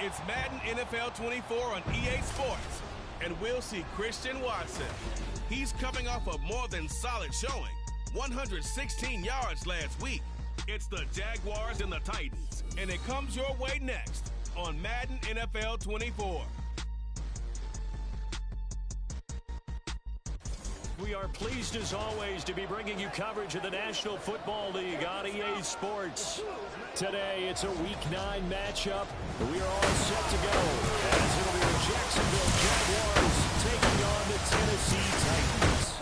It's Madden NFL 24 on EA Sports, and we'll see Christian Watson. He's coming off a more than solid showing, 116 yards last week. It's the Jaguars and the Titans, and it comes your way next on Madden NFL 24. We are pleased as always to be bringing you coverage of the National Football League on EA Sports. Today it's a Week 9 matchup. We are all set to go as it'll be the Jacksonville Jaguars taking on the Tennessee Titans.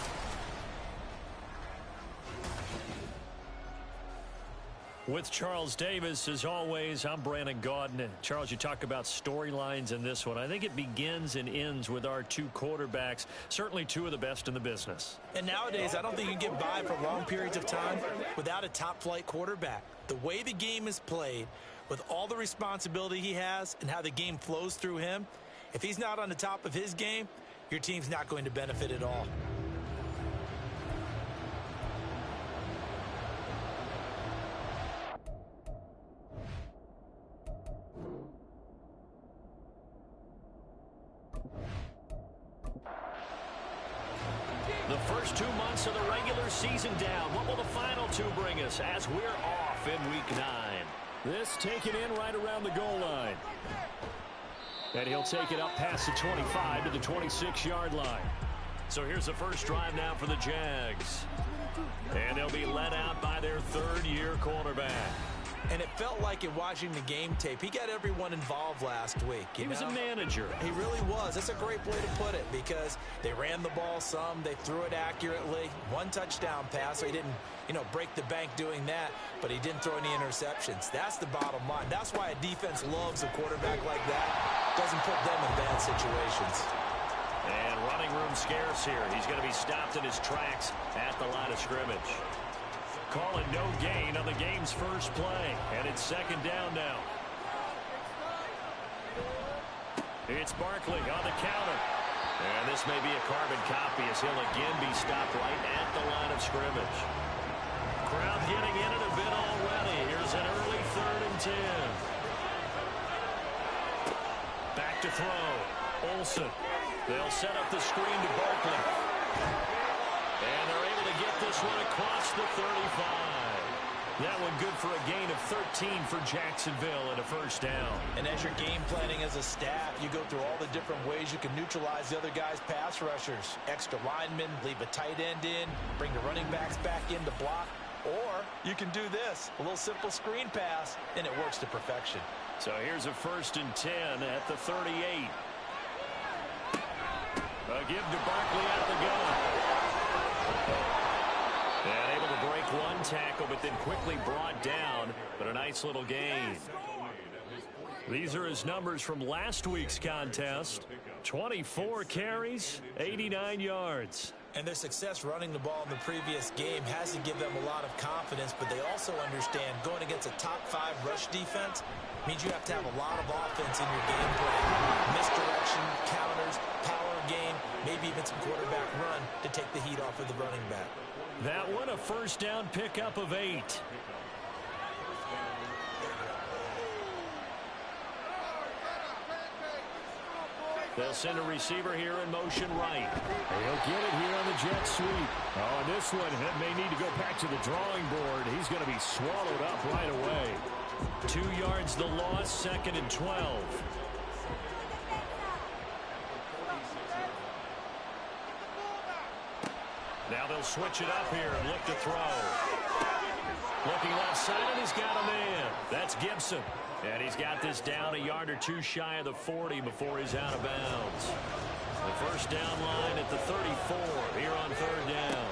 With Charles Davis, as always, I'm Brandon Gaudin. Charles, you talk about storylines in this one. I think it begins and ends with our two quarterbacks, certainly two of the best in the business. And nowadays, I don't think you can get by for long periods of time without a top-flight quarterback. The way the game is played, with all the responsibility he has and how the game flows through him, if he's not on the top of his game, your team's not going to benefit at all. The first 2 months of the regular season down. What will the final two bring us as we're off in Week 9? This taken in right around the goal line. And he'll take it up past the 25 to the 26-yard line. So here's the first drive now for the Jags. And they'll be led out by their third-year quarterback. And it felt like in watching the game tape, he got everyone involved last week. He was a manager. He really was. That's a great way to put it because they ran the ball some. They threw it accurately. One touchdown pass, so he didn't, break the bank doing that, but he didn't throw any interceptions. That's the bottom line. That's why a defense loves a quarterback like that. Doesn't put them in bad situations. And running room scarce here. He's going to be stopped in his tracks at the line of scrimmage. Calling no gain on the game's first play. And it's second down now. It's Barkley on the counter. And this may be a carbon copy as he'll again be stopped right at the line of scrimmage. Crowd getting in it a bit already. Here's an early 3rd and 10. Back to throw. Olsen. They'll set up the screen to Barkley. And they're able to get this one across the 35. That one good for a gain of 13 for Jacksonville and a first down. And as you're game planning as a staff, you go through all the different ways you can neutralize the other guy's pass rushers. Extra linemen, leave a tight end in, bring the running backs back in to block. Or you can do this, a little simple screen pass, and it works to perfection. So here's a 1st and 10 at the 38. A give to Barkley out of the gun. And able to break one tackle, but then quickly brought down. But a nice little gain. These are his numbers from last week's contest. 24 carries, 89 yards. And their success running the ball in the previous game has to give them a lot of confidence, but they also understand going against a top-5 rush defense means you have to have a lot of offense in your game plan. Misdirection, counters, power game, maybe even some quarterback run to take the heat off of the running back. That one a first down pickup of 8. They'll send a receiver here in motion right. He'll get it here on the jet sweep. Oh, and this one may need to go back to the drawing board. He's going to be swallowed up right away. 2 yards the loss, 2nd and 12. Now they'll switch it up here and look to throw. Looking left side, and he's got a man. That's Gibson. And he's got this down a yard or two shy of the 40 before he's out of bounds. The first down line at the 34 here on 3rd down.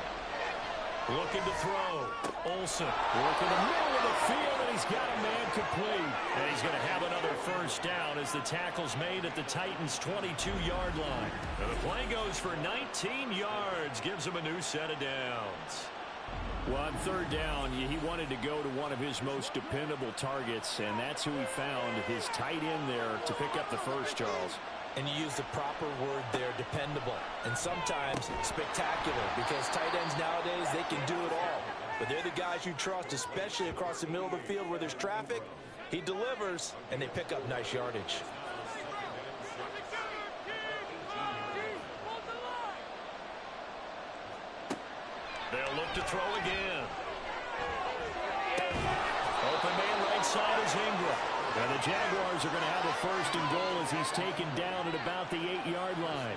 Looking to throw. Olsen working the middle of the field, and he's got a man complete. And he's going to have another first down as the tackle's made at the Titans' 22-yard line. And the play goes for 19 yards, gives him a new set of downs. Well, on 3rd down, he wanted to go to one of his most dependable targets, and that's who he found, his tight end there, to pick up the first, Charles. And you use the proper word there, dependable. And sometimes spectacular, because tight ends nowadays, they can do it all. But they're the guys you trust, especially across the middle of the field where there's traffic. He delivers, and they pick up nice yardage. They'll look to throw again. Open man right side is Ingram. And the Jaguars are going to have a 1st and goal as he's taken down at about the 8-yard line.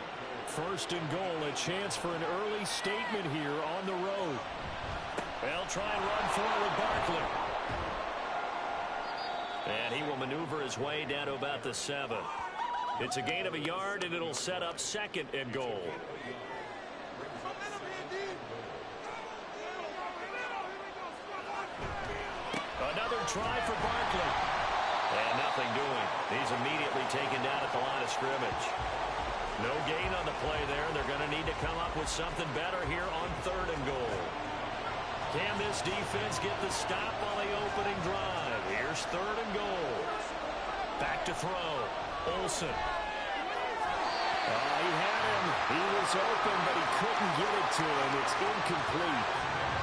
1st and goal, a chance for an early statement here on the road. They'll try and run for it with Barkley. And he will maneuver his way down to about the 7. It's a gain of a yard, and it'll set up 2nd and goal. Another try for Barkley. And nothing doing. He's immediately taken down at the line of scrimmage. No gain on the play there. They're going to need to come up with something better here on 3rd and goal. Can this defense get the stop on the opening drive? Here's 3rd and goal. Back to throw. Olsen. He had him. He was open, but he couldn't get it to him. It's incomplete.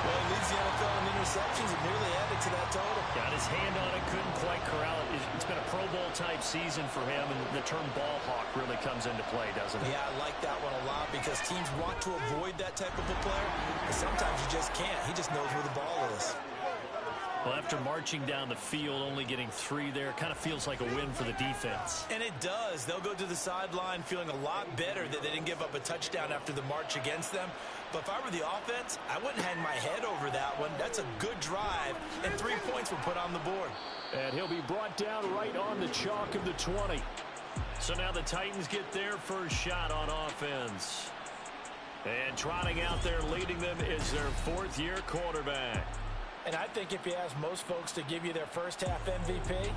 Well, he leads the NFL in interceptions and nearly added to that total. Got his hand on it, couldn't quite corral it. It's been a Pro Bowl-type season for him, and the term ball hawk really comes into play, doesn't it? Yeah, I like that one a lot because teams want to avoid that type of a player, but sometimes you just can't. He just knows where the ball is. Well, after marching down the field, only getting 3 there, kind of feels like a win for the defense. And it does. They'll go to the sideline feeling a lot better that they didn't give up a touchdown after the march against them. But if I were the offense, I wouldn't hang my head over that one. That's a good drive, and 3 points were put on the board. And he'll be brought down right on the chalk of the 20. So now the Titans get their first shot on offense. And trotting out there leading them is their 4th-year quarterback. And I think if you ask most folks to give you their first half MVP,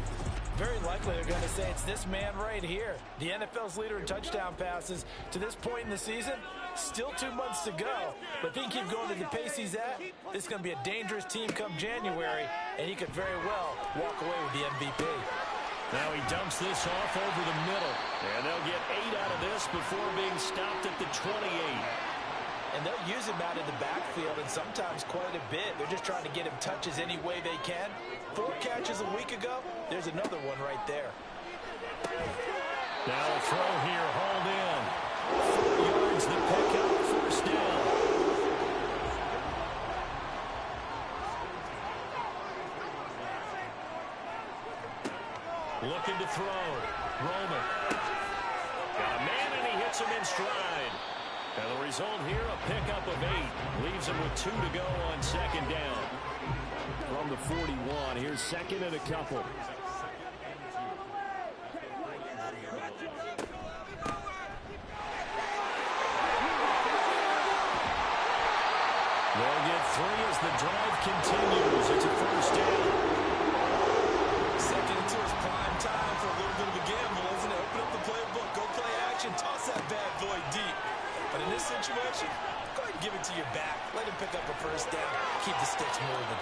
very likely they're going to say it's this man right here. The NFL's leader in touchdown passes to this point in the season. Still 2 months to go. But if he can keep going at the pace he's at, this is going to be a dangerous team come January, and he could very well walk away with the MVP. Now he dumps this off over the middle. And they'll get 8 out of this before being stopped at the 28. And they'll use him out in the backfield, and sometimes quite a bit. They're just trying to get him touches any way they can. 4 catches a week ago. There's another one right there. Now a throw here, hauled in. 4 yards, the pickup, 1st down. Looking to throw. Roman. Got a man, and he hits him in stride. And the result here, a pickup of 8. Leaves him with 2 to go on 2nd down. From the 41, here's 2nd and a couple. They'll get 3 as the drive continues. It's a 1st down. 2nd and 2 is prime time for a little bit of a gamble, isn't it? Open up the playbook, go play action, toss that bad boy deep. But in this situation, go ahead and give it to your back. Let him pick up a 1st down. Keep the sticks moving.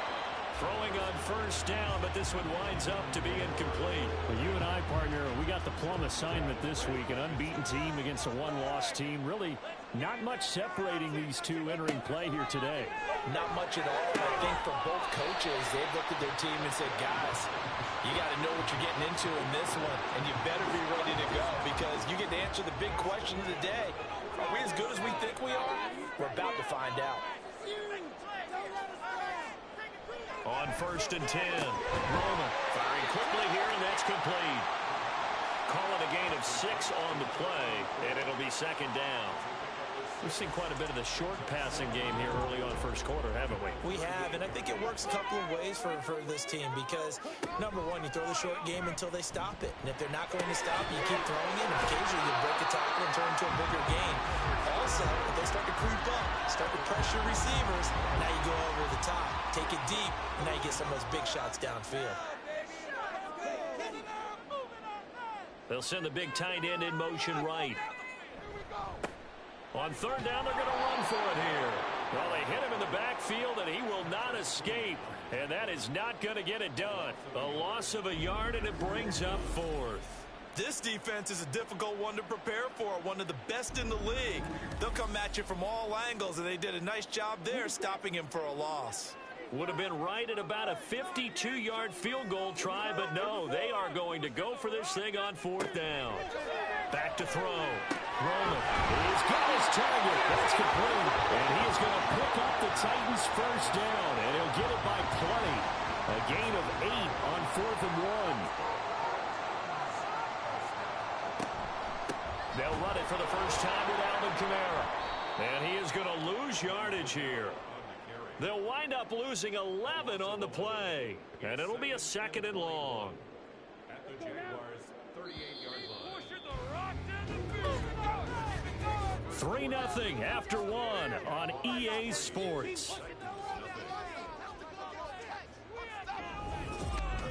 Throwing on 1st down, but this one winds up to be incomplete. Well, you and I, partner, we got the plum assignment this week. An unbeaten team against a 1-loss team. Really not much separating these two entering play here today. Not much at all. I think for both coaches, they've looked at their team and said, guys, you got to know what you're getting into in this one, and you better be ready to go because you get to answer the big question of the day. Are we as good as we think we are? We're about to find out. On 1st and 10, Roman firing quickly here, and that's complete. Call it a gain of 6 on the play, and it'll be 2nd down. We've seen quite a bit of the short passing game here early on 1st quarter, haven't we? We have, and I think it works a couple of ways for this team because, number one, you throw the short game until they stop it. And if they're not going to stop it, you keep throwing it, and occasionally you break a tackle and turn into a bigger gain. Also, if they start to creep up, start to pressure receivers, now you go over the top, take it deep, and now you get some of those big shots downfield. They'll send the big tight end in motion right. On 3rd down, they're going to run for it here. Well, they hit him in the backfield, and he will not escape. And that is not going to get it done. A loss of a yard, and it brings up 4th. This defense is a difficult one to prepare for, one of the best in the league. They'll come at you from all angles, and they did a nice job there stopping him for a loss. Would have been right at about a 52-yard field goal try, but no, they are going to go for this thing on 4th down. Back to throw. Roman. He's got his target. That's complete. And he is going to pick up the Titans' first down, and he'll get it by plenty. A gain of 8 on 4th and 1. They'll run it for the first time with Alvin Kamara. And he is going to lose yardage here. They'll wind up losing 11 on the play. And it'll be a 2nd and long. At the Jaguars' 38-yard line. 3-0 after 1 on EA Sports.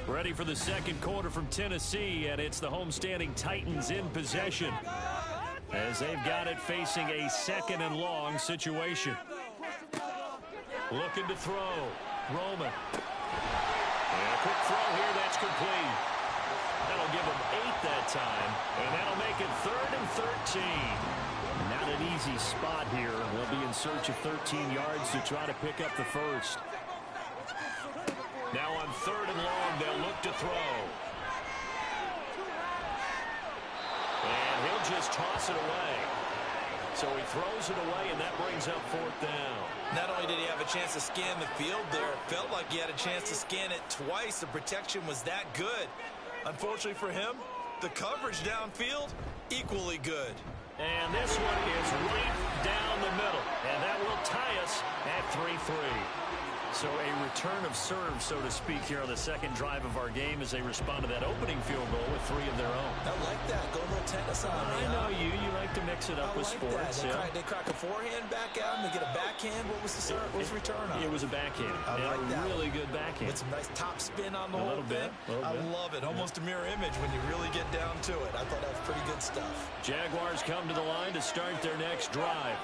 Ready for the second quarter from Tennessee, and it's the homestanding Titans in possession as they've got it facing a 2nd and long situation. Looking to throw. Roman. And a quick throw here. That's complete. That'll give him 8 that time. And that'll make it 3rd and 13. Not an easy spot here. They'll be in search of 13 yards to try to pick up the first. Now on 3rd and long, they'll look to throw. And he'll just toss it away. So he throws it away, and that brings up 4th down. Not only did he have a chance to scan the field there, it felt like he had a chance to scan it twice. The protection was that good. Unfortunately for him, the coverage downfield, equally good. And this one is right down the middle, and that will tie us at 3-3. So a return of serve, so to speak, here on the second drive of our game as they respond to that opening field goal with 3 of their own. I like that. Go a little tennis on me. I know you. You like to mix it up with sports. They crack a forehand back out and they get a backhand. What was the return on? It was a backhand. I like that. Really good backhand. With some nice top spin on the whole thing. I love it. Almost a mirror image when you really get down to it. I thought that was pretty good stuff. Jaguars come to the line to start their next drive.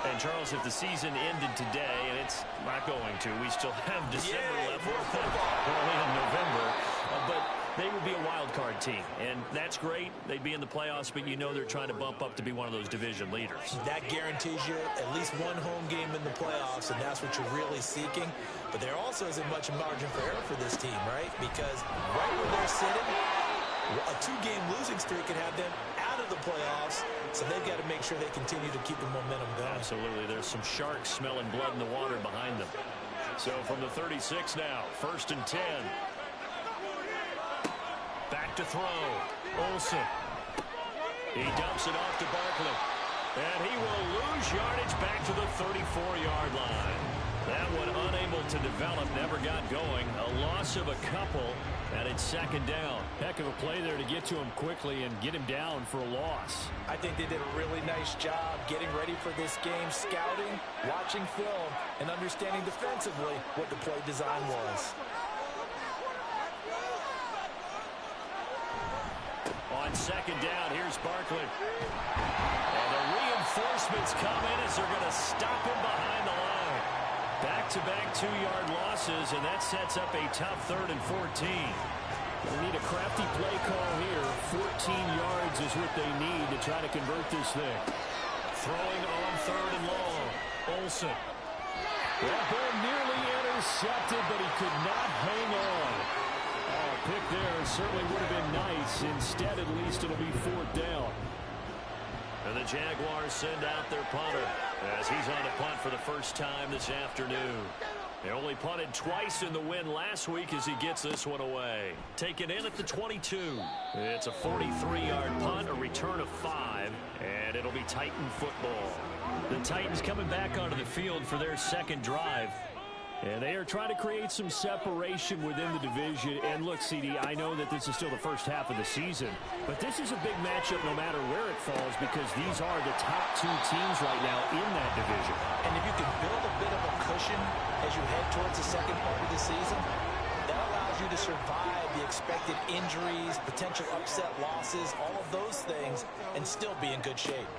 And, Charles, if the season ended today, and it's not going to, we still have December left, early in November, but they would be a wild card team, and that's great. They'd be in the playoffs, but you know they're trying to bump up to be one of those division leaders. That guarantees you at least one home game in the playoffs, and that's what you're really seeking. But there also isn't much margin for error for this team, right? Because right where they're sitting, a 2-game losing streak could have them out of the playoffs, so they've got to make sure they continue to keep the momentum going. Absolutely. There's some sharks smelling blood in the water behind them. So from the 36 now, 1st and 10. Back to throw. Olsen. He dumps it off to Barkley. And he will lose yardage back to the 34-yard line. That one unable to develop, never got going. A loss of a couple, and it's 2nd down. Heck of a play there to get to him quickly and get him down for a loss. I think they did a really nice job getting ready for this game, scouting, watching film, and understanding defensively what the play design was. On 2nd down, here's Barkley. And the reinforcements come in as they're going to stop him behind the line. Back-to-back 2-yard losses, and that sets up a tough 3rd and 14. They need a crafty play call here. 14 yards is what they need to try to convert this thing. Throwing on 3rd and long. Olsen. That ball nearly intercepted, but he could not hang on. Pick there certainly would have been nice. Instead, at least, it'll be 4th down. And the Jaguars send out their punter as he's on a punt for the first time this afternoon. They only punted twice in the win last week as he gets this one away. Taken in at the 22. It's a 43-yard punt, a return of 5, and it'll be Titan football. The Titans coming back onto the field for their second drive. And they are trying to create some separation within the division. And look, CD, I know that this is still the first half of the season, but this is a big matchup no matter where it falls because these are the top 2 teams right now in that division. And if you can build a bit of a cushion as you head towards the second part of the season, that allows you to survive the expected injuries, potential upset losses, all of those things, and still be in good shape.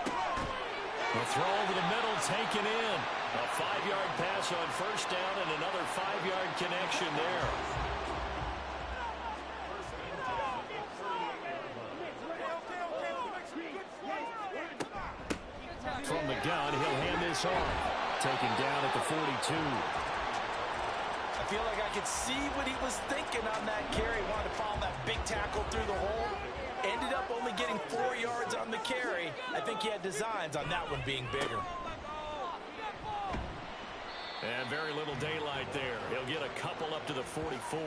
The throw over the middle taken in. A 5-yard pass on 1st down and another 5-yard connection there. From the gun, he'll hand this off. Taken down at the 42. I feel like I could see what he was thinking on that carry. Wanted to follow that big tackle through the hole. Ended up only getting 4 yards on the carry. I think he had designs on that one being bigger. And very little daylight there. He'll get a couple up to the 44.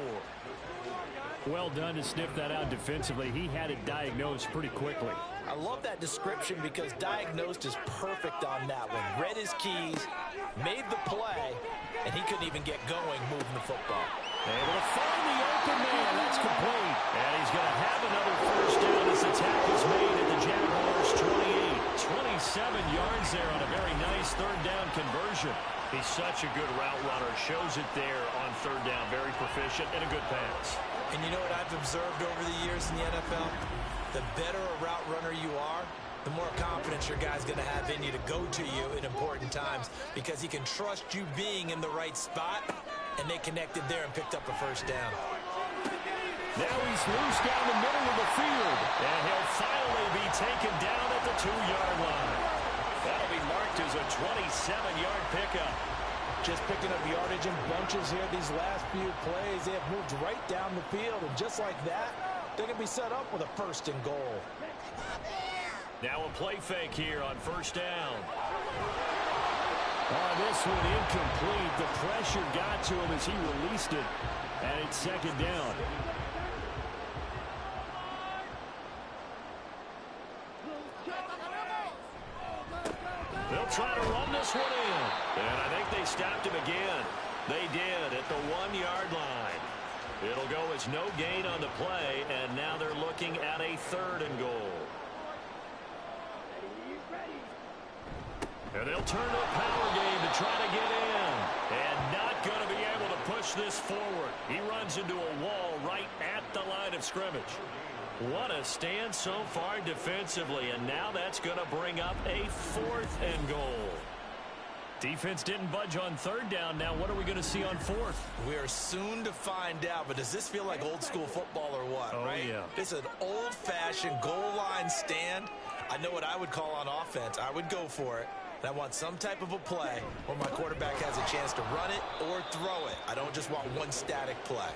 Well done to sniff that out defensively. He had it diagnosed pretty quickly. I love that description because diagnosed is perfect on that one. Read his keys, made the play, and he couldn't even get going moving the football. Able to find the open man. That's complete. And he's going to have another first down as the tackle's made at the Jaguars 28. 27 yards there on a very nice third down conversion. He's such a good route runner. Shows it there on third down. Very proficient and a good pass. And you know what I've observed over the years in the NFL? The better a route runner you are, the more confidence your guy's going to have in you to go to you in important times because he can trust you being in the right spot, and they connected there and picked up a first down. Now he's loose down the middle of the field, and he'll finally be taken down at the 2-yard line. That'll be marked as a 27-yard pickup. Just picking up yardage in bunches here these last few plays. They have moved right down the field, and just like that, they're going to be set up with a first and goal. Now a play fake here on first down. This one incomplete. The pressure got to him as he released it, and it's second down. They'll try to run this one in. And I think they stopped him again. They did at the 1-yard line. It'll go as no gain on the play, and now they're looking at a 3rd and goal. And they'll turn to a power game to try to get in. And not going to be able to push this forward. He runs into a wall right at the line of scrimmage. What a stand so far defensively, and now that's going to bring up a 4th and goal. Defense didn't budge on third down. Now what are we going to see on 4th? We are soon to find out, but does this feel like old school football or what, right? Yeah. This is an old-fashioned goal line stand. I know what I would call on offense. I would go for it. And I want some type of a play where my quarterback has a chance to run it or throw it. I don't just want one static play.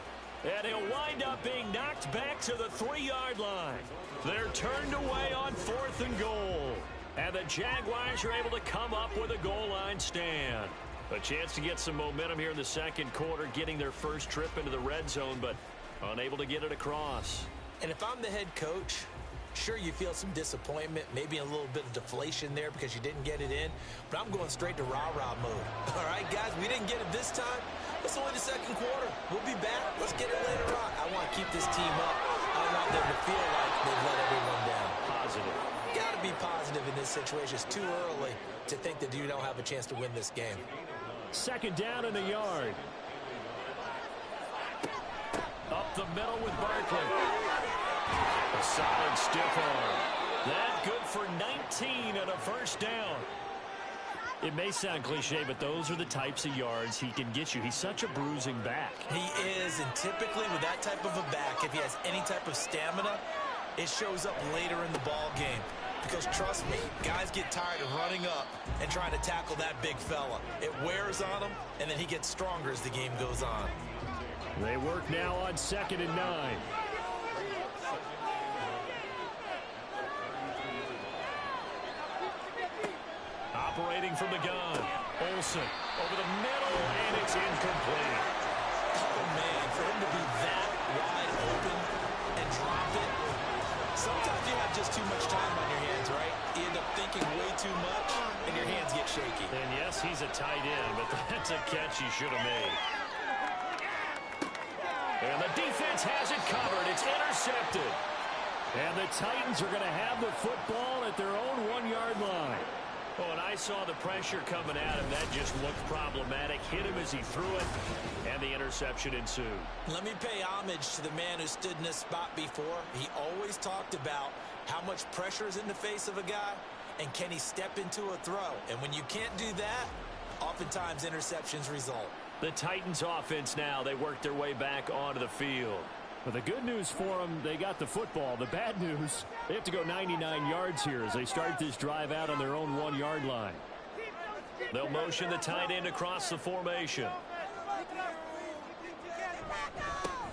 And he'll wind up being knocked back to the 3-yard line. They're turned away on 4th and goal. And the Jaguars are able to come up with a goal line stand. A chance to get some momentum here in the second quarter, getting their first trip into the red zone, but unable to get it across. And if I'm the head coach, sure, you feel some disappointment, maybe a little bit of deflation there because you didn't get it in, but I'm going straight to rah-rah mode. All right, guys, we didn't get it this time. It's only the second quarter. We'll be back. Let's get it later on. I want to keep this team up. I don't want them to feel like they've let everyone down. Positive. Got to be positive in this situation. It's too early to think that you don't have a chance to win this game. Second down in the yard. Up the middle with Barkley. A solid stiff arm. That good for 19 and a first down. It may sound cliche, but those are the types of yards he can get you. He's such a bruising back. He is, and typically with that type of a back, if he has any type of stamina, it shows up later in the ball game. Because trust me, guys get tired of running up and trying to tackle that big fella. It wears on him, and then he gets stronger as the game goes on. They work now on 2nd and 9. Operating from the gun. Olsen over the middle, and it's incomplete. Oh, man, for him to be that wide open and drop it, sometimes you have just too much time on your hands, right? You end up thinking way too much, and your hands get shaky. And yes, he's a tight end, but that's a catch he should have made. And the defense has it covered. It's intercepted. And the Titans are going to have the football at their own 1-yard line. Oh, and I saw the pressure coming at him. That just looked problematic. Hit him as he threw it, and the interception ensued. Let me pay homage to the man who stood in this spot before. He always talked about how much pressure is in the face of a guy, and can he step into a throw. And when you can't do that, oftentimes interceptions result. The Titans offense now, they work their way back onto the field. Well, the good news for them, they got the football. The bad news, they have to go 99 yards here as they start this drive out on their own 1-yard line. They'll motion the tight end across the formation.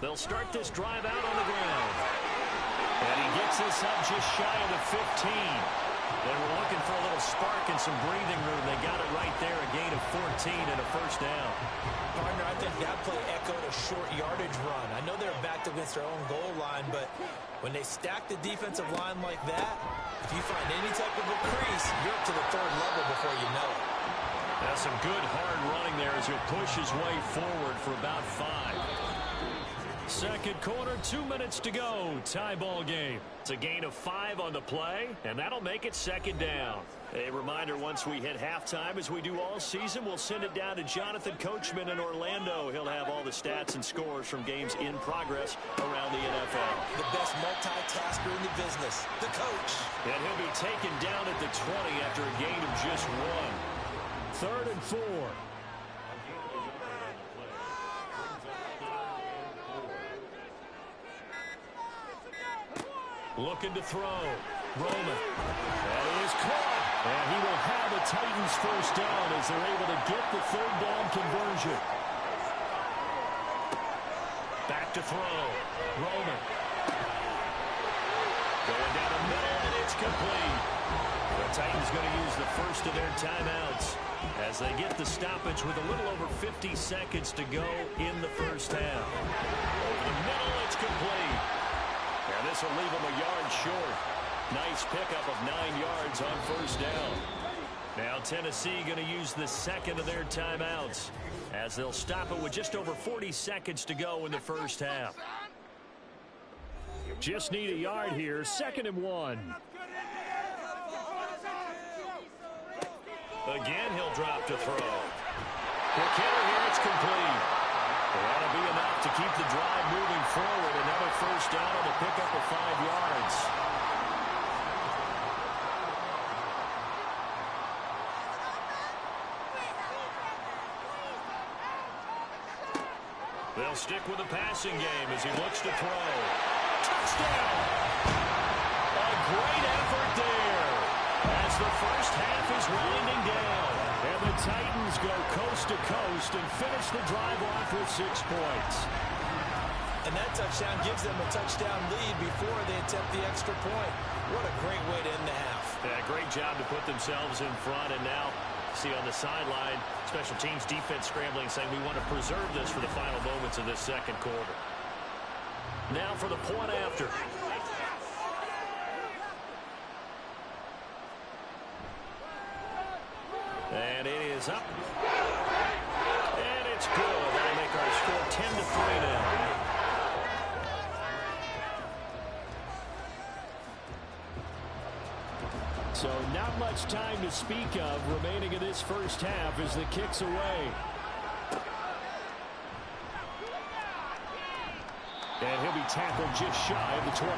They'll start this drive out on the ground. And he gets this up just shy of the 15. They were looking for a little spark and some breathing room. They got it right there, a gain of 14 and a first down. Partner, I think that play echoed a short yardage run. I know they're backed against their own goal line, but when they stack the defensive line like that, if you find any type of a crease, you're up to the third level before you know it. That's some good hard running there as he'll push his way forward for about 5. Second quarter, 2 minutes to go. Tie ball game. It's a gain of 5 on the play, and that'll make it second down. A reminder, once we hit halftime, as we do all season, we'll send it down to Jonathan Coachman in Orlando. He'll have all the stats and scores from games in progress around the NFL. The best multitasker in the business, the coach. And he'll be taken down at the 20 after a gain of just 1. 3rd and 4. Looking to throw. Roman. That is caught. And he will have a Titans first down as they're able to get the 3rd down conversion. Back to throw. Roman. Going down the middle, and it's complete. The Titans going to use the first of their timeouts as they get the stoppage with a little over 50 seconds to go in the first half. Over the middle, it's complete. And this will leave them a yard short. Nice pickup of 9 yards on first down. Now Tennessee going to use the second of their timeouts as they'll stop it with just over 40 seconds to go in the first half. Just need a yard here. 2nd and 1. Again, he'll drop to throw. Quick hitter here, it's complete. That'll be enough to keep the drive moving forward. Another first down on the pickup of 5 yards. They'll stick with the passing game as he looks to throw. Touchdown! A great effort there as the first half is winding down. And the Titans go coast to coast and finish the drive off with 6 points. And that touchdown gives them a touchdown lead before they attempt the extra point. What a great way to end the half. Yeah, great job to put themselves in front. And now, see on the sideline, special teams defense scrambling, saying we want to preserve this for the final moments of this second quarter. Now for the point after. And it is up. And it's good. That'll make our score 10-3 now. So not much time to speak of remaining in this first half as the kick's away. And he'll be tackled just shy of the 25.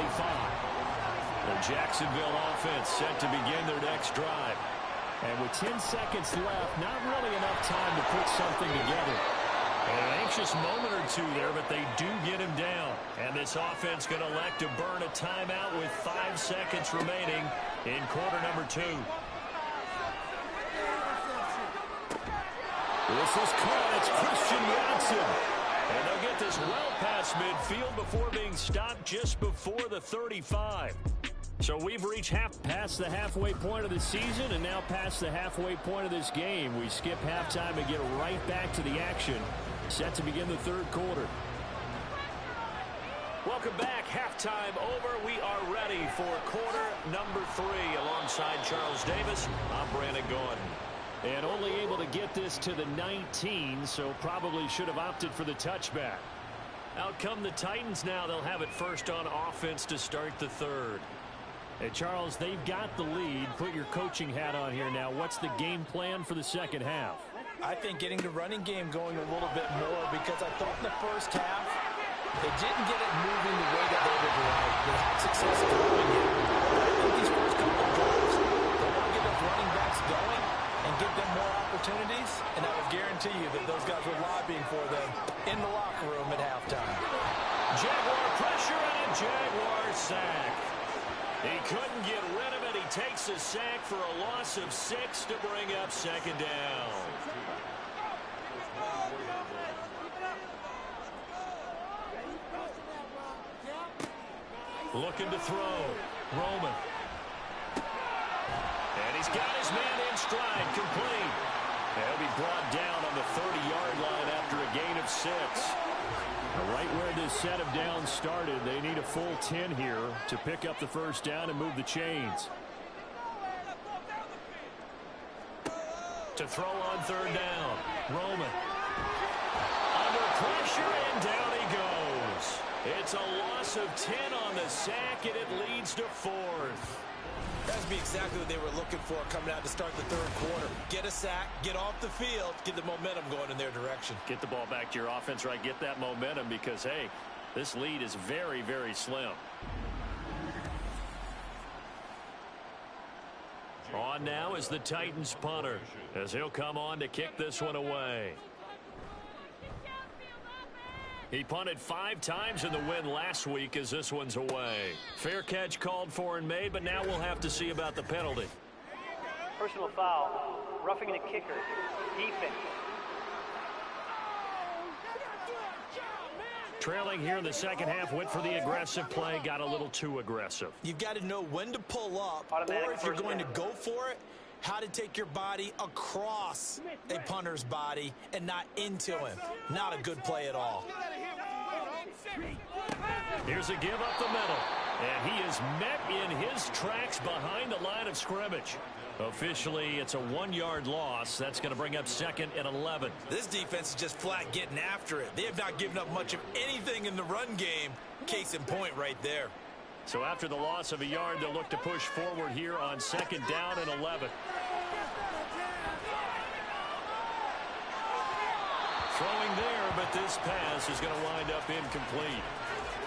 The Jacksonville offense set to begin their next drive. And with 10 seconds left, not really enough time to put something together. An anxious moment or two there, but they do get him down. And this offense going to elect to burn a timeout with 5 seconds remaining in quarter number 2. This is caught. It's Christian Watson. And they'll get this well past midfield before being stopped just before the 35. So we've reached past the halfway point of the season and now past the halfway point of this game. We skip halftime and get right back to the action. Set to begin the third quarter. Welcome back. Halftime over. We are ready for quarter number 3. Alongside Charles Davis, I'm Brandon Gordon. And only able to get this to the 19, so probably should have opted for the touchback. Out come the Titans now. They'll have it first on offense to start the third. Hey, Charles, they've got the lead. Put your coaching hat on here now. What's the game plan for the second half? I think getting the running game going a little bit more, because I thought in the first half they didn't get it moving the way that they would like. They had success throwing it. I think these first couple of drives, they want to get those running backs going and give them more opportunities, and I would guarantee you that those guys were lobbying for them in the locker room at halftime. Jaguar pressure and a Jaguar sack. He couldn't get rid of it. He takes a sack for a loss of 6 to bring up second down. Looking to throw. Roman. And he's got his man in stride, complete. He'll be brought down on the 30-yard line after a gain of 6. Right where this set of downs started, they need a full 10 here to pick up the first down and move the chains. To throw on third down. Roman. Under pressure, and down he goes. It's a loss of 10 on the sack, and it leads to 4th. That would be exactly what they were looking for coming out to start the third quarter. Get a sack, get off the field, get the momentum going in their direction. Get the ball back to your offense, right? Get that momentum because, hey, this lead is very, very slim. On now is the Titans punter as he'll come on to kick this one away. He punted 5 times in the win last week as this one's away. Fair catch called for and made, but now we'll have to see about the penalty. Personal foul, roughing the kicker, defense. Trailing here in the second half, went for the aggressive play, got a little too aggressive. You've got to know when to pull up, or if you're going to go for it, how to take your body across a punter's body and not into him. Not a good play at all. Here's a give up the middle, and he is met in his tracks behind the line of scrimmage. Officially, it's a 1-yard loss. That's going to bring up 2nd and 11. This defense is just flat getting after it. They have not given up much of anything in the run game. Case in point right there. So after the loss of a yard, they'll look to push forward here on 2nd down and 11. Throwing there, but this pass is going to wind up incomplete.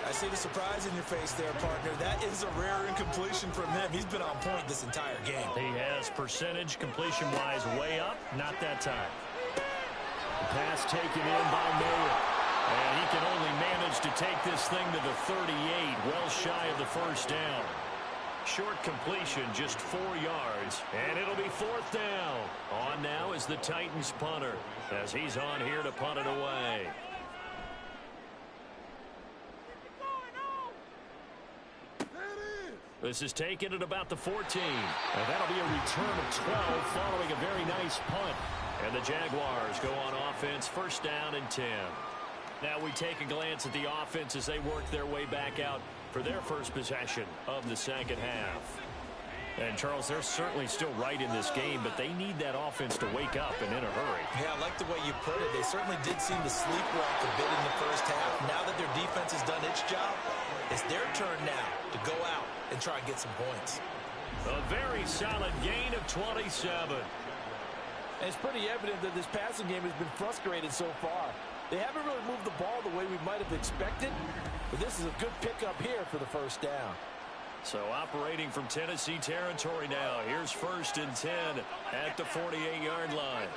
I see the surprise in your face there, partner. That is a rare incompletion from him. He's been on point this entire game. He has percentage completion-wise way up. Not that time. The pass taken in by Mayer. And he can only manage to take this thing to the 38, well shy of the first down. Short completion, just 4 yards, and it'll be 4th down. On now is the Titans punter as he's on here to punt it away. This is taken at about the 14. And that'll be a return of 12 following a very nice punt. And the Jaguars go on offense, 1st down and 10. Now we take a glance at the offense as they work their way back out for their first possession of the second half. And, Charles, they're certainly still right in this game, but they need that offense to wake up and in a hurry. Yeah, I like the way you put it. They certainly did seem to sleepwalk a bit in the first half. Now that their defense has done its job, it's their turn now to go out and try and get some points. A very solid gain of 27. And it's pretty evident that this passing game has been frustrated so far. They haven't really moved the ball the way we might have expected, but this is a good pickup here for the first down. So operating from Tennessee territory now. Here's 1st and 10 at the 48-yard line.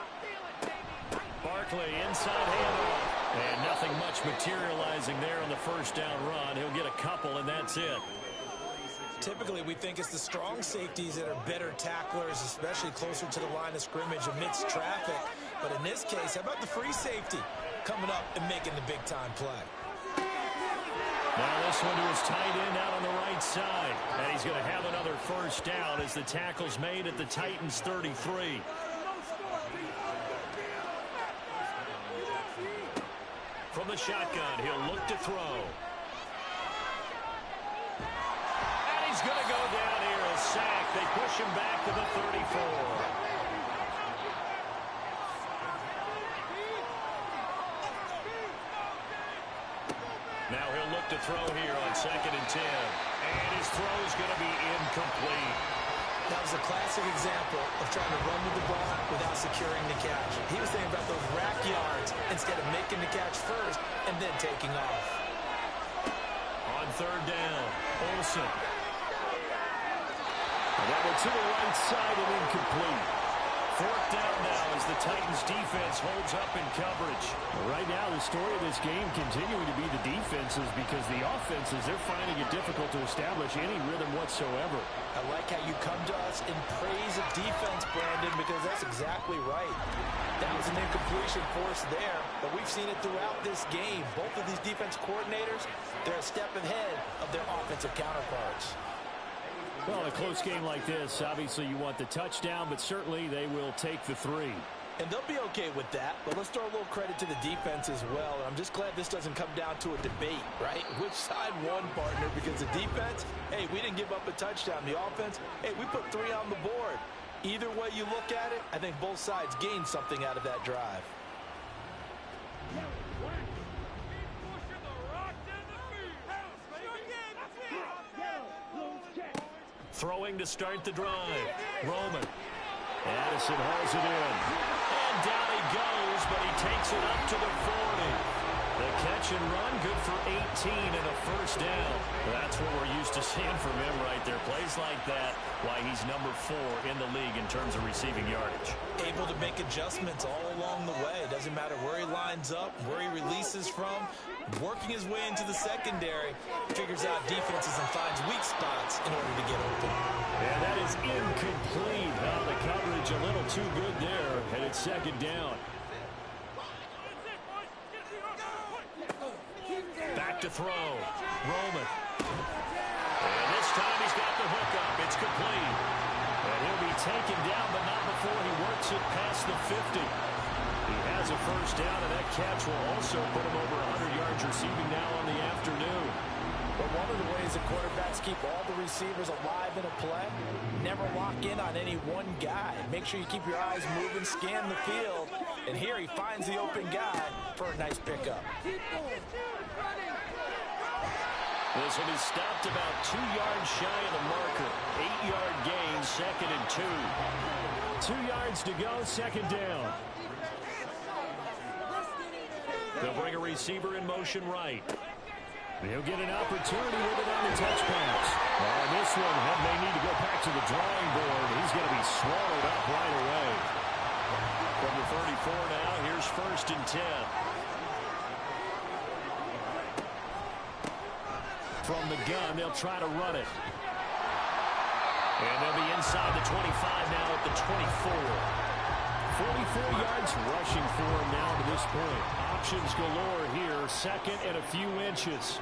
Barkley inside handoff. And nothing much materializing there on the first down run. He'll get a couple, and that's it. Typically, we think it's the strong safeties that are better tacklers, especially closer to the line of scrimmage amidst traffic. But in this case, how about the free safety coming up and making the big-time play? Now this one to his tight end out on the right side. And he's going to have another first down as the tackle's made at the Titans' 33. From the shotgun, he'll look to throw. And he's going to go down here, a sack. They push him back to the 34. Now he'll look to throw here on 2nd and 10. And his throw's going to be incomplete. That was a classic example of trying to run with the ball without securing the catch. He was thinking about those rack yards instead of making the catch first and then taking off. On 3rd down, Olsen. And that one to the right side and incomplete. 4th down now as as the Titans defense holds up in coverage. Right now, the story of this game continuing to be the defenses, because the offenses, they're finding it difficult to establish any rhythm whatsoever. I like how you come to us in praise of defense, Brandon, because that's exactly right. That was an incompletion force there, but we've seen it throughout this game. Both of these defense coordinators, they're a step ahead of their offensive counterparts. Well, in a close game like this, obviously you want the touchdown, but certainly they will take the 3. And they'll be okay with that, but let's throw a little credit to the defense as well. And I'm just glad this doesn't come down to a debate, right? Which side won, partner? Because the defense, hey, we didn't give up a touchdown. The offense, hey, we put 3 on the board. Either way you look at it, I think both sides gained something out of that drive. Throwing to start the drive. Roman. Addison hauls it in. And down he goes, but he takes it up to the 40. The catch and run, good for 18 and a first down. That's what we're used to seeing from him right there. Plays like that, why he's number 4 in the league in terms of receiving yardage. Able to make adjustments all along the way. Doesn't matter where he lines up, where he releases from. Working his way into the secondary, figures out defenses and finds weak spots in order to get open. And that is incomplete. Now the coverage a little too good there, and it's second down. Back to throw. Roman. And this time he's got the hook up. It's complete. And he'll be taken down, but not before he works it past the 50. He has a first down, and that catch will also put him over 100 yards receiving now on the afternoon. But one of the ways the quarterbacks keep all the receivers alive in a play, never lock in on any one guy. Make sure you keep your eyes moving, scan the field, and here he finds the open guy for a nice pickup. This will be stopped about 2 yards shy of the marker. 8-yard gain, second and 2. 2 yards to go, second down. They'll bring a receiver in motion right. He'll get an opportunity with it on the touch pass. On this one, may need to go back to the drawing board. He's going to be swallowed up right away. From the 34 now, here's first and 10. From the gun, they'll try to run it. And they'll be inside the 25 now at the 24. 44 yards rushing for him now to this point. Options galore here. Second and a few inches.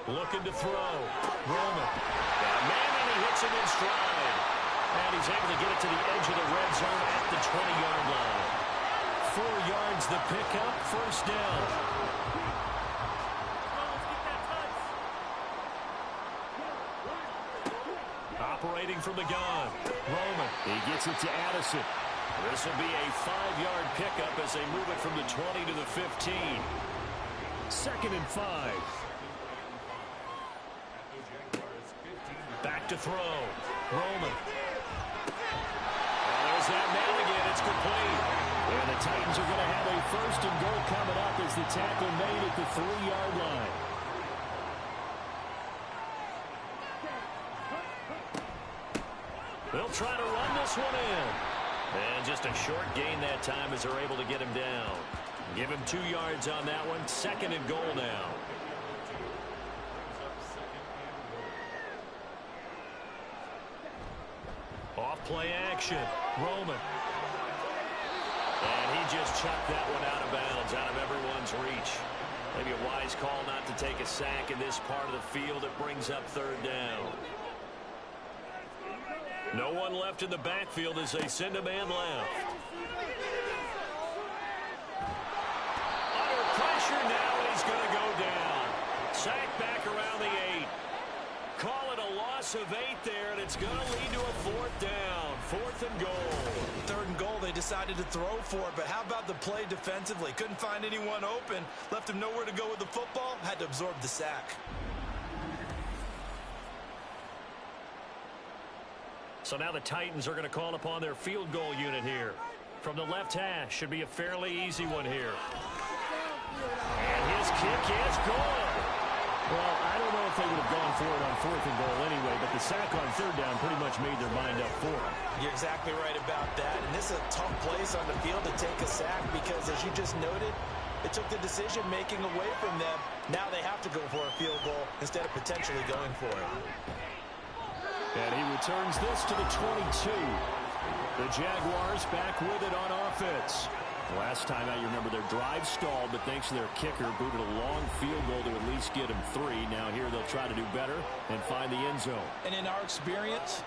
Looking to throw. Roman. Man, and he hits him in stride. And he's able to get it to the edge of the red zone at the 20-yard line. 4 yards the pickup. First down. Operating from the gun. Roman. He gets it to Addison. This will be a 5-yard pickup as they move it from the 20 to the 15. Second and 5. Back to throw. Roman. Oh, there's that man again. It's complete. And the Titans are going to have a first and goal coming up as the tackle made at the 3-yard line. They'll try to run this one in. And just a short gain that time as they're able to get him down. Give him 2 yards on that one. Second and goal now. Off play action. Roman. And he just chucked that one out of bounds, out of everyone's reach. Maybe a wise call not to take a sack in this part of the field. It brings up third down. No one left in the backfield as they send a man left. Under pressure now, and he's going to go down. Sack back around the 8. Call it a loss of 8 there, and it's going to lead to a fourth down. Fourth and goal. Third and goal, they decided to throw for it, but how about the play defensively? Couldn't find anyone open. Left him nowhere to go with the football. Had to absorb the sack. So now the Titans are going to call upon their field goal unit here. From the left hash, should be a fairly easy one here. And his kick is good. Well, I don't know if they would have gone for it on 4th and goal anyway, but the sack on 3rd down pretty much made their mind up for them. You're exactly right about that. And this is a tough place on the field to take a sack because, as you just noted, it took the decision-making away from them. Now they have to go for a field goal instead of potentially going for it. And he returns this to the 22. The Jaguars back with it on offense. Last time out, you remember their drive stalled, but thanks to their kicker, booted a long field goal to at least get him 3. Now here they'll try to do better and find the end zone. And in our experience,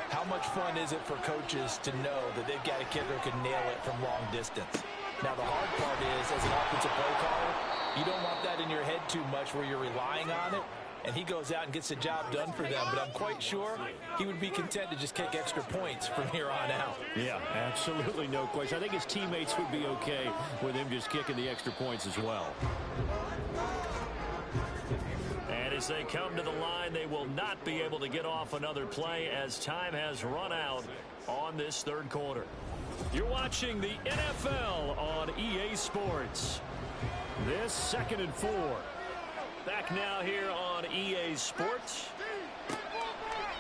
how much fun is it for coaches to know that they've got a kicker who can nail it from long distance? Now the hard part is, as an offensive play caller, you don't want that in your head too much where you're relying on it. And he goes out and gets the job done for them. But I'm quite sure he would be content to just kick extra points from here on out. Yeah, absolutely no question. I think his teammates would be okay with him just kicking the extra points as well. And as they come to the line, they will not be able to get off another play as time has run out on this 3rd quarter. You're watching the NFL on EA Sports. This 2nd and 4. Back now here on EA Sports.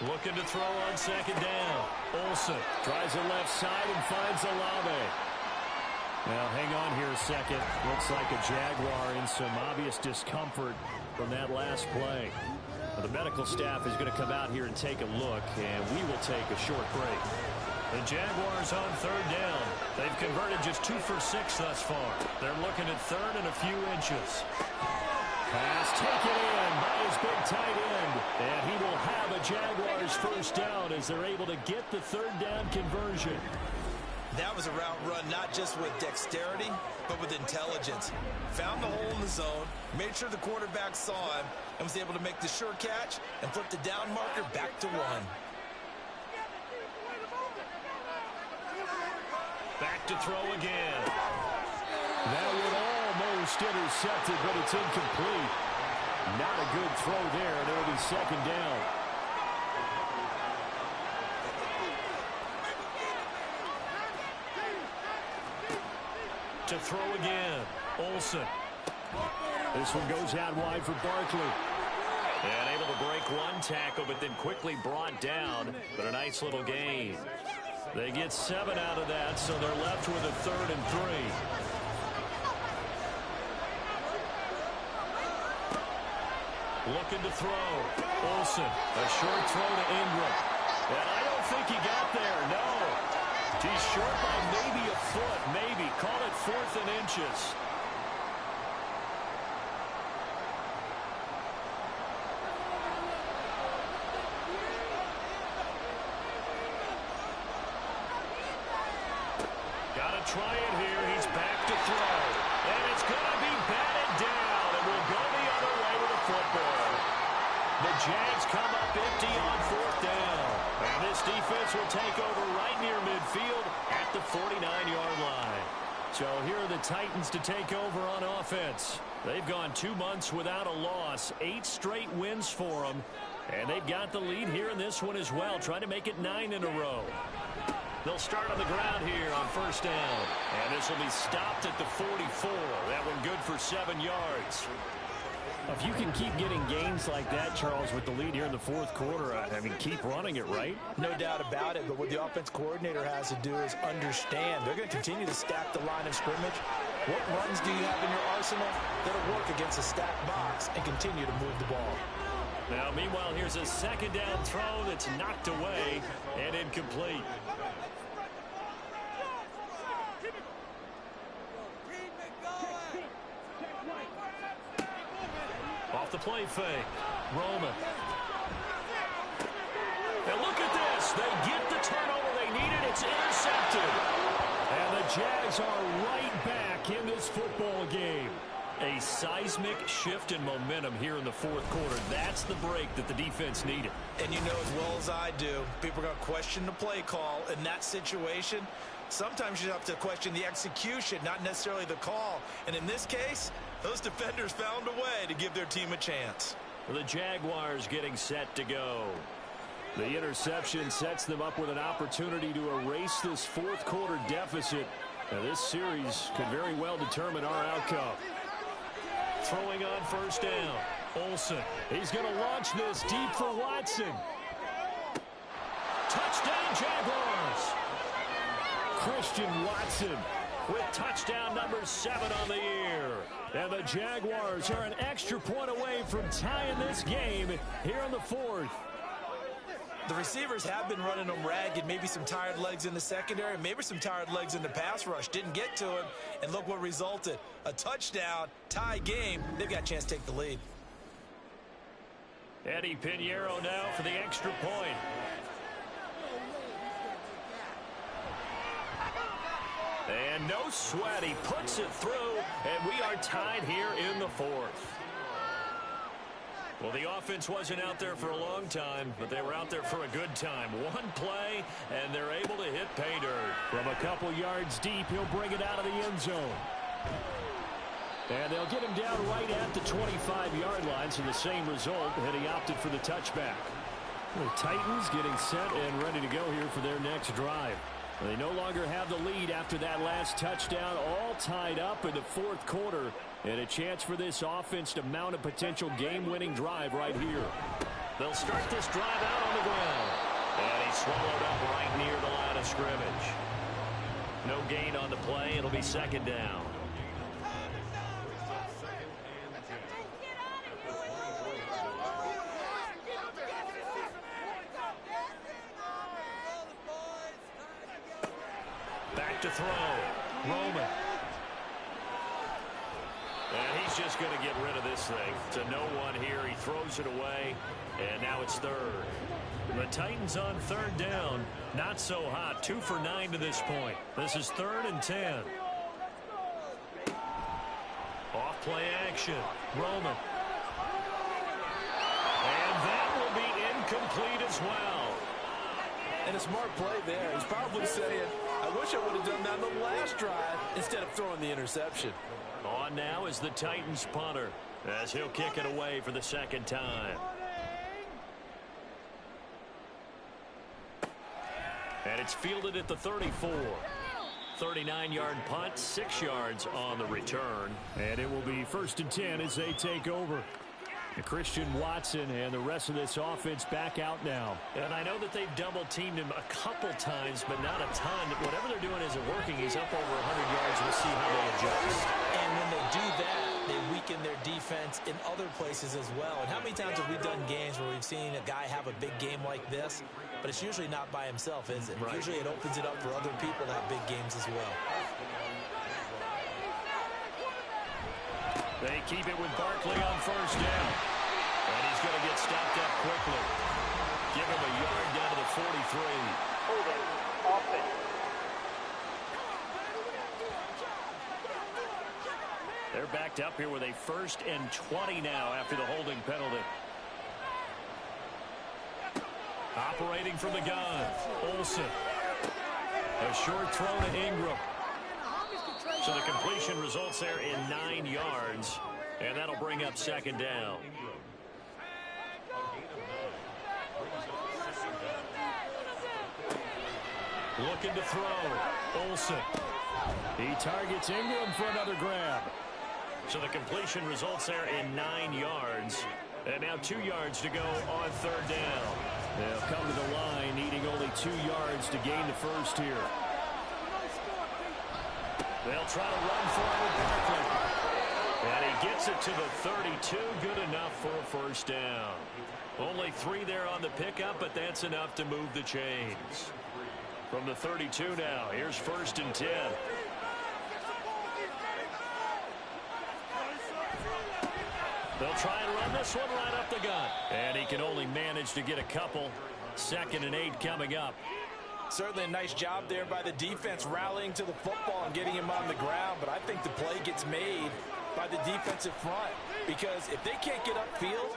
Looking to throw on 2nd down. Olsen tries the left side and finds Olave. Now hang on here a second. Looks like a Jaguar in some obvious discomfort from that last play. Well, the medical staff is going to come out here and take a look, and we will take a short break. The Jaguars on 3rd down. They've converted just 2 for 6 thus far. They're looking at 3rd and a few inches. Pass taken in by his big tight end. And he will have a Jaguars 1st down as they're able to get the 3rd down conversion. That was a route run not just with dexterity, but with intelligence. Found the hole in the zone, made sure the quarterback saw him, and was able to make the sure catch and flip the down marker back to 1. Back to throw again. That would almost intercepted, but it's incomplete. Not a good throw there, and it'll be 2nd down. To throw again, Olsen. This one goes out wide for Barkley. And able to break one tackle, but then quickly brought down. But a nice little gain. They get 7 out of that, so they're left with a 3rd and 3. Looking to throw. Olsen, a short throw to Ingram. And I don't think he got there, no. He's short by maybe a foot, maybe. Call it 4th and inches. Gotta try it here. He's back to throw. And it's gonna be batted down. And we'll go the other way with a football. The Jags come up empty on 4th down. And this defense will take over right near midfield at the 49-yard line. So here are the Titans to take over on offense. They've gone 2 months without a loss. 8 straight wins for them. And they've got the lead here in this one as well, trying to make it 9 in a row. They'll start on the ground here on 1st down. And this will be stopped at the 44. That one good for 7 yards. If you can keep getting gains like that, Charles, with the lead here in the 4th quarter, I mean, keep running it, right? No doubt about it, but what the offense coordinator has to do is understand they're going to continue to stack the line of scrimmage. What runs do you have in your arsenal that'll work against a stacked box and continue to move the ball? Now, meanwhile, here's a 2nd down throw that's knocked away and incomplete. Off the play fake. Roman. And look at this. They get the turnover they needed. It's intercepted. And the Jags are right back in this football game. A seismic shift in momentum here in the 4th quarter. That's the break that the defense needed. And you know as well as I do, people are going to question the play call in that situation. Sometimes you have to question the execution, not necessarily the call. And in this case, those defenders found a way to give their team a chance. The Jaguars getting set to go. The interception sets them up with an opportunity to erase this 4th quarter deficit. Now, this series could very well determine our outcome. Throwing on 1st down. Olsen, he's going to launch this deep for Watson. Touchdown, Jaguars. Christian Watson with touchdown number 7 on the year. And the Jaguars are an extra point away from tying this game here in the 4th. The receivers have been running them ragged. Maybe some tired legs in the secondary, maybe some tired legs in the pass rush. Didn't get to him, and look what resulted. A touchdown, tie game. They've got a chance to take the lead. Eddie Pinheiro now for the extra point. And no sweat, he puts it through, and we are tied here in the 4th. Well, the offense wasn't out there for a long time, but they were out there for a good time. One play, and they're able to hit pay dirt. From a couple yards deep, he'll bring it out of the end zone. And they'll get him down right at the 25-yard line, so the same result, and he opted for the touchback. The Titans getting set and ready to go here for their next drive. They no longer have the lead after that last touchdown, all tied up in the 4th quarter, and a chance for this offense to mount a potential game-winning drive right here. They'll start this drive out on the ground. And he's swallowed up right near the line of scrimmage. No gain on the play. It'll be second down. Back to throw. Roman. And he's just going to get rid of this thing. It's a no-one here. He throws it away, and now it's 3rd. The Titans on 3rd down. Not so hot. 2 for 9 to this point. This is 3rd and 10. Off play action. Roman. And that will be incomplete as well. And a smart play there. He's probably saying, I wish I would have done that on the last drive instead of throwing the interception. On now is the Titans punter as he'll kick it away for the 2nd time. And it's fielded at the 34. 39-yard punt, 6 yards on the return. And it will be 1st and 10 as they take over. Christian Watson and the rest of this offense back out now. And I know that they've double-teamed him a couple times, but not a ton. Whatever they're doing isn't working. He's up over 100 yards. We'll see how they adjust. And when they do that, they weaken their defense in other places as well. And how many times have we done games where we've seen a guy have a big game like this, but it's usually not by himself, is it? Right. Usually it opens it up for other people to have big games as well. They keep it with Barkley on 1st down. And he's going to get stopped up quickly. Give him a yard down to the 43. Holding, offense. They're backed up here with a 1st and 20 now after the holding penalty. Operating from the gun, Olsen. A short throw to Ingram. So the completion results there in 9 yards, and that'll bring up 2nd down. Looking to throw, Olsen. He targets Ingram for another grab. So the completion results there in 9 yards, and now 2 yards to go on 3rd down. They'll come to the line, needing only 2 yards to gain the 1st here. They'll try to run forward Barkley. And he gets it to the 32. Good enough for a 1st down. Only 3 there on the pickup, but that's enough to move the chains. From the 32 now, here's 1st and 10. They'll try and run this one right up the gut. And he can only manage to get a couple. 2nd and 8 coming up. Certainly a nice job there by the defense rallying to the football and getting him on the ground, but I think the play gets made by the defensive front because if they can't get upfield,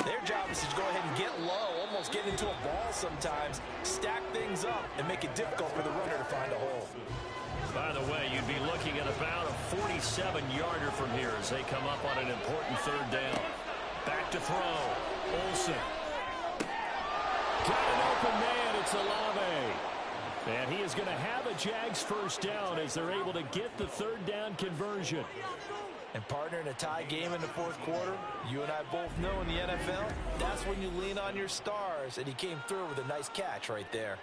their job is to go ahead and get low, almost get into a ball sometimes, stack things up, and make it difficult for the runner to find a hole. By the way, you'd be looking at about a 47-yarder from here as they come up on an important 3rd down. Back to throw. Olsen. Got an open man. It's Olave. And he is going to have a Jags 1st down as they're able to get the 3rd down conversion. And partner, in a tie game in the fourth quarter, you and I both know in the NFL, that's when you lean on your stars, and he came through with a nice catch right there.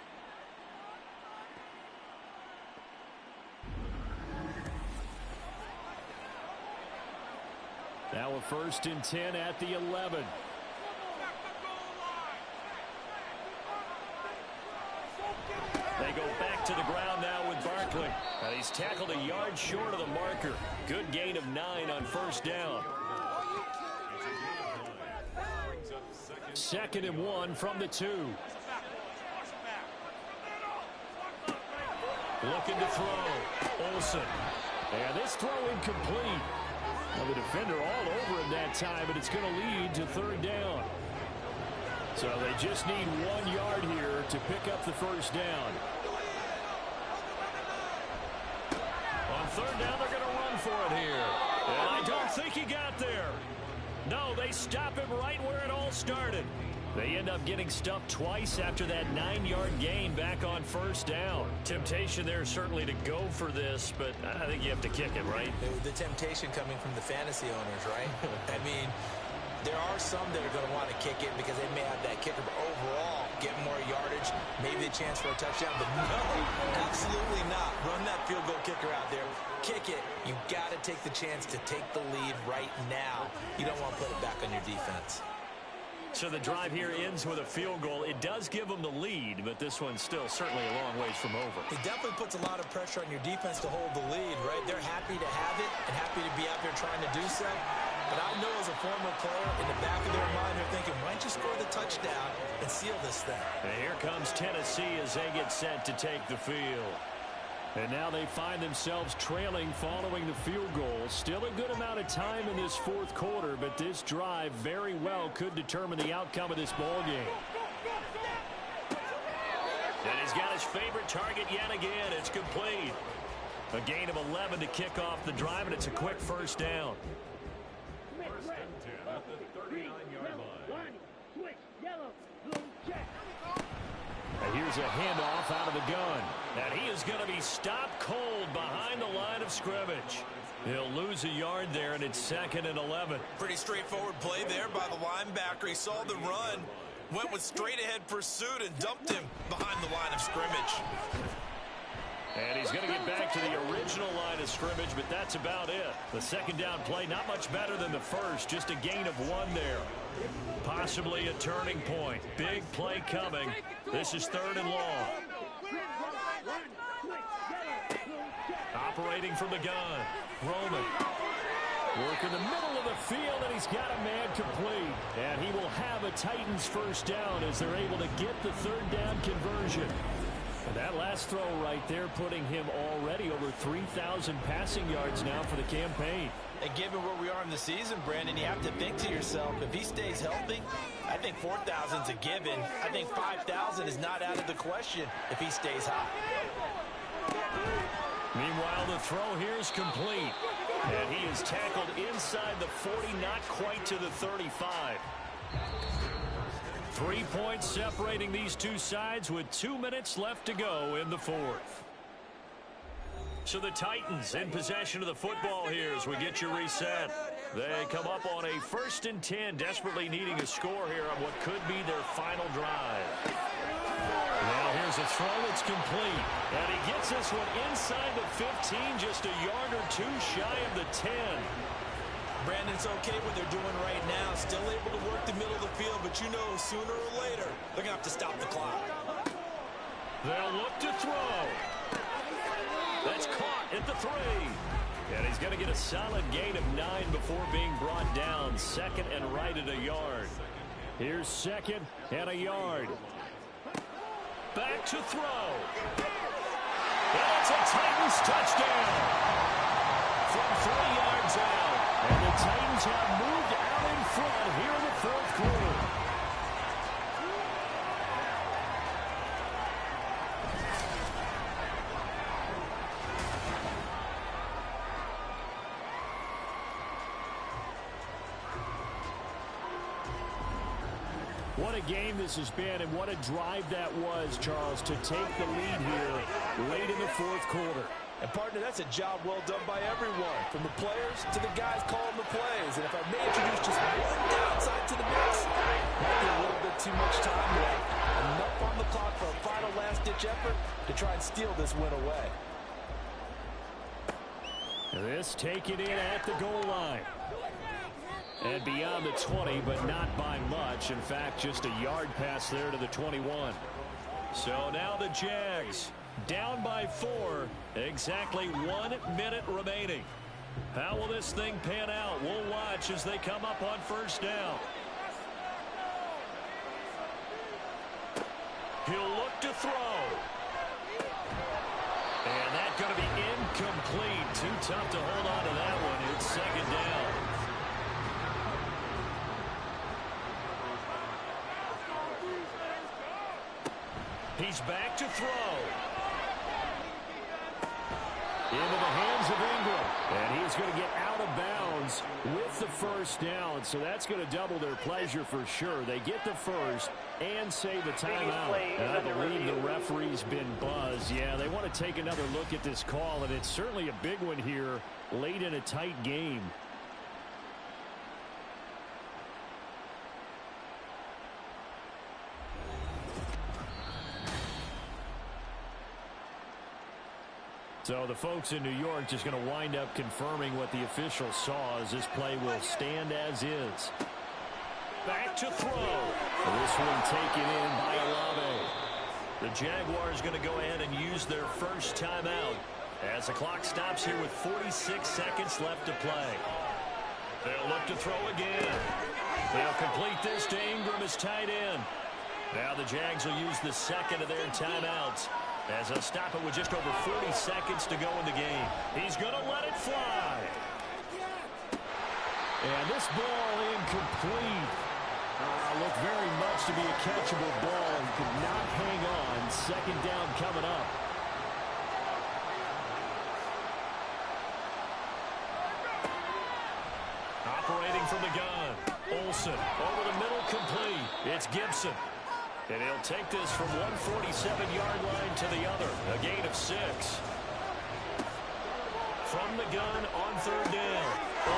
Now a 1st and 10 at the 11. They go back to the ground now with Barkley. And he's tackled a yard short of the marker. Good gain of 9 on 1st down. 2nd and 1 from the 2. Looking to throw. Olsen. And this throw incomplete. Well, the defender all over him that time, but it's going to lead to 3rd down. So they just need 1 yard here to pick up the 1st down. On 3rd down, they're going to run for it here. And I don't think he got there. No, they stop him right where it all started. They end up getting stuffed twice after that 9-yard gain back on 1st down. Temptation there certainly to go for this, but I think you have to kick it, right? The temptation coming from the fantasy owners, right? I mean, there are some that are going to want to kick it because they may have that kicker, but overall, get more yardage, maybe a chance for a touchdown, but no, absolutely not. Run that field goal kicker out there. Kick it. You've got to take the chance to take the lead right now. You don't want to put it back on your defense. So the drive here ends with a field goal. It does give them the lead, but this one's still certainly a long ways from over. It definitely puts a lot of pressure on your defense to hold the lead, right? They're happy to have it and happy to be out there trying to do so. But I know as a former player, in the back of their mind, they're thinking, why don't you score the touchdown and seal this thing? And here comes Tennessee as they get set to take the field. And now they find themselves trailing following the field goal. Still a good amount of time in this 4th quarter, but this drive very well could determine the outcome of this ball game. And he's got his favorite target yet again. It's complete. A gain of 11 to kick off the drive, and it's a quick 1st down. 1st and 10 at the 39-yard line. And here's a handoff out of the gun. And he is going to be stopped cold behind the line of scrimmage. He'll lose a yard there, and it's 2nd and 11. Pretty straightforward play there by the linebacker. He saw the run, went with straight-ahead pursuit, and dumped him behind the line of scrimmage. And he's going to get back to the original line of scrimmage, but that's about it. The 2nd down play, not much better than the 1st, just a gain of 1 there. Possibly a turning point. Big play coming. This is 3rd and long. Operating from the gun. Roman. Work in the middle of the field, and he's got a man complete. And he will have a Titans 1st down as they're able to get the 3rd down conversion. And that last throw right there putting him already over 3,000 passing yards now for the campaign. And given where we are in the season, Brandon, you have to think to yourself, if he stays healthy, I think 4,000's a given. I think 5,000 is not out of the question if he stays hot. Meanwhile, the throw here is complete. And he is tackled inside the 40, not quite to the 35. 3 points separating these two sides with 2 minutes left to go in the 4th. So the Titans in possession of the football here as we get you reset. They come up on a 1st and 10, desperately needing a score here on what could be their final drive. Now here's a throw that's complete. And he gets this one inside the 15, just a yard or 2 shy of the 10. Brandon, it's okay what they're doing right now. Still able to work the middle of the field, but you know sooner or later they're going to have to stop the clock. They'll look to throw. That's caught at the 3. And he's going to get a solid gain of 9 before being brought down. 2nd and right at a yard. Here's 2nd and a yard. Back to throw. And it's a Titans touchdown. From 3 yards out. And the Titans have moved out in front here in the 4th quarter. What a game this has been, and what a drive that was, Charles, to take the lead here late in the 4th quarter. And, partner, that's a job well done by everyone, from the players to the guys calling the plays. And if I may introduce just one downside to the mix, might be a little bit too much time left. Enough on the clock for a final last-ditch effort to try and steal this win away. This taken in at the goal line. And beyond the 20, but not by much. In fact, just a yard pass there to the 21. So now the Jags down by 4. Exactly 1 minute remaining. How will this thing pan out? We'll watch as they come up on first down. He'll look to throw. And that's going to be incomplete. Too tough to hold on to that one. It's second down. He's back to throw. Into the hands of Ingram. And he's going to get out of bounds with the first down. So that's going to double their pleasure for sure. They get the first and save a timeout. And I believe the referee's been buzzed. Yeah, they want to take another look at this call, and it's certainly a big one here late in a tight game. So the folks in New York just going to wind up confirming what the official saw as this play will stand as is. Back to throw. This one taken in by Olave. The Jaguars going to go ahead and use their first timeout as the clock stops here with 46 seconds left to play. They'll look to throw again. They'll complete this to Ingram as tight end. Now the Jags will use the second of their timeouts as they'll stop it with just over 40 seconds to go in the game. He's going to let it fly. And this ball incomplete. Looked very much to be a catchable ball and could not hang on. Second down coming up. Operating from the gun. Olsen over the middle, complete. It's Gibson. And he'll take this from 147-yard line to the other. A gain of 6. From the gun on third down.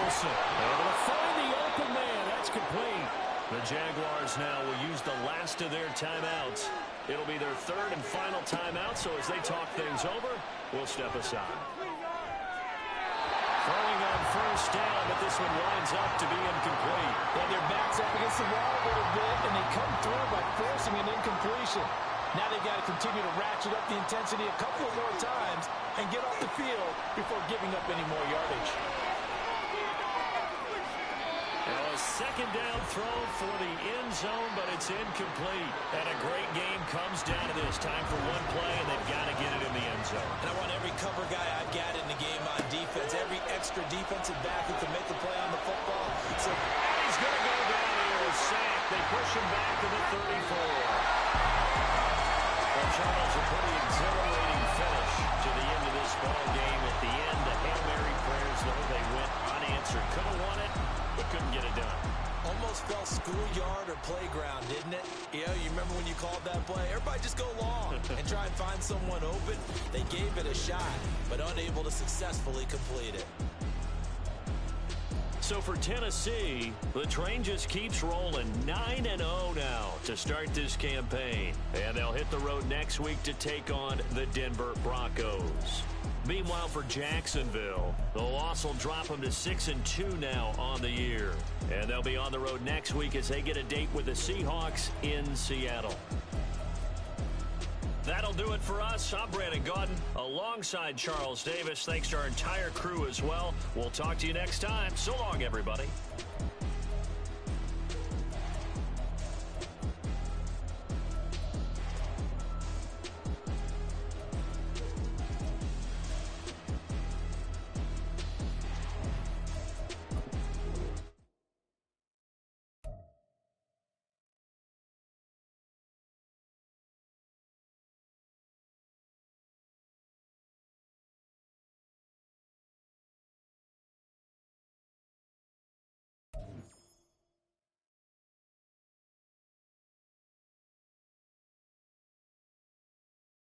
Olsen able to find the open man. That's complete. The Jaguars now will use the last of their timeouts. It'll be their third and final timeout, so as they talk things over, we'll step aside. Throwing on first down, but this one winds up to be incomplete. And their backs up against the wall a little bit, and they come through by forcing an incompletion. Now they've got to continue to ratchet up the intensity a couple of more times and get off the field before giving up any more yardage. Second down throw for the end zone, but it's incomplete. And a great game comes down to this. Time for one play, and they've got to get it in the end zone. And I want every cover guy I've got in the game on defense, every extra defensive back who can make the play on the football. So he's going to go down here, a sack. They push him back to the 34. Well, Charles, a pretty exhilarating finish to the end of this ball game. At the end, the Hail Mary prayers, though, they went unanswered. Could have won it, but couldn't get it done. Almost felt schoolyard or playground, didn't it? Yeah, you remember when you called that play? Everybody just go long and try and find someone open. They gave it a shot, but unable to successfully complete it. So for Tennessee, the train just keeps rolling. 9-0 now to start this campaign. And they'll hit the road next week to take on the Denver Broncos. Meanwhile, for Jacksonville, the loss will drop them to 6-2 now on the year. And they'll be on the road next week as they get a date with the Seahawks in Seattle. That'll do it for us. I'm Brandon Gaudin alongside Charles Davis. Thanks to our entire crew as well. We'll talk to you next time. So long, everybody.